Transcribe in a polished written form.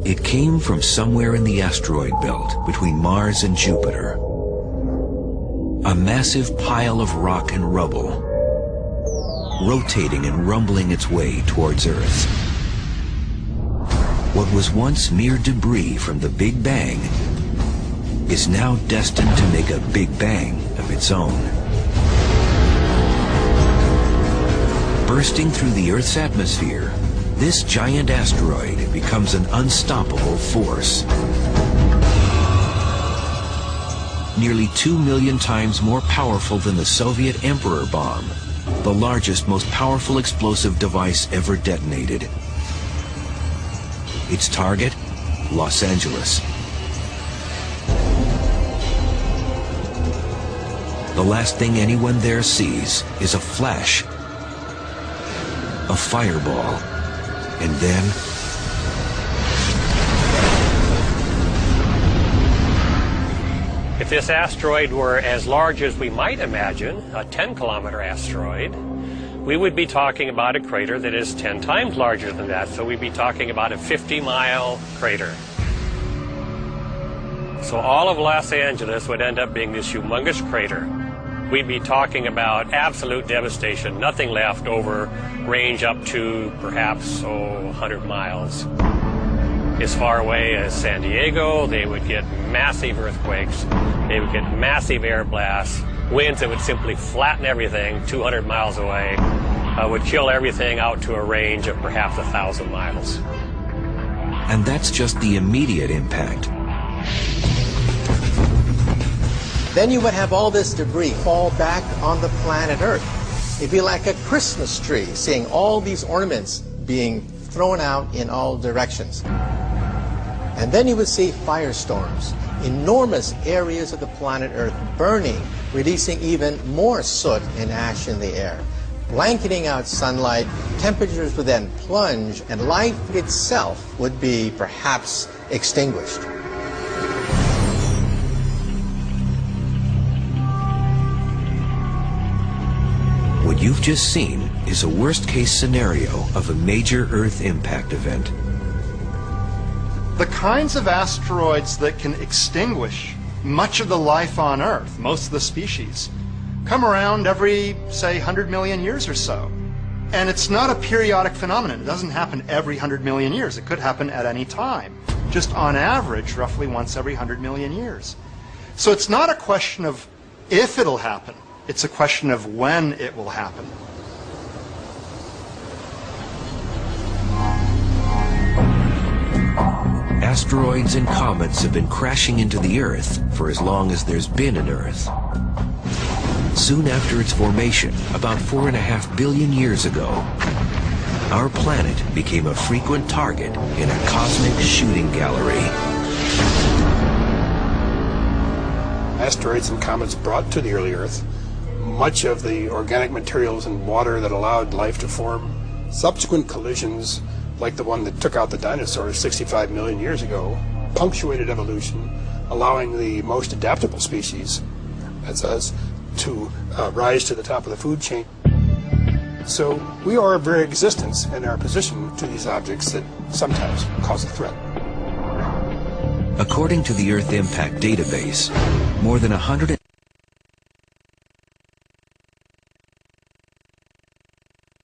It came from somewhere in the asteroid belt between Mars and Jupiter. A massive pile of rock and rubble, rotating and rumbling its way towards Earth. What was once mere debris from the Big Bang is now destined to make a Big Bang of its own. Bursting through the Earth's atmosphere, this giant asteroid becomes an unstoppable force. Nearly 2 million times more powerful than the Soviet Emperor bomb, the largest, most powerful explosive device ever detonated. Its target, Los Angeles. The last thing anyone there sees is a flash, a fireball, and then if this asteroid were as large as we might imagine, a 10-kilometer asteroid, we would be talking about a crater that is 10 times larger than that. So we'd be talking about a 50-mile crater. So all of Los Angeles would end up being this humongous crater. We'd be talking about absolute devastation, nothing left over, range up to perhaps 100 miles. As far away as San Diego, they would get massive earthquakes, they would get massive air blasts, winds that would simply flatten everything 200 miles away, would kill everything out to a range of perhaps 1,000 miles. And that's just the immediate impact. Then you would have all this debris fall back on the planet Earth. It'd be like a Christmas tree, seeing all these ornaments being thrown out in all directions. And then you would see firestorms, enormous areas of the planet Earth burning, releasing even more soot and ash in the air, blanketing out sunlight. Temperatures would then plunge, and life itself would be perhaps extinguished. What you've just seen is a worst-case scenario of a major Earth impact event. The kinds of asteroids that can extinguish much of the life on Earth, most of the species, come around every, say, 100 million years or so. And it's not a periodic phenomenon. It doesn't happen every 100 million years. It could happen at any time, just on average, roughly once every 100 million years. So it's not a question of if it'll happen. It's a question of when it will happen. Asteroids and comets have been crashing into the Earth for as long as there's been an Earth. Soon after its formation, about 4.5 billion years ago, our planet became a frequent target in a cosmic shooting gallery. Asteroids and comets brought to the early Earth much of the organic materials and water that allowed life to form. Subsequent collisions, like the one that took out the dinosaurs 65 million years ago, punctuated evolution, allowing the most adaptable species, that's us, to rise to the top of the food chain. So we owe our very existence and our position to these objects that sometimes cause a threat. According to the Earth Impact Database, more than 100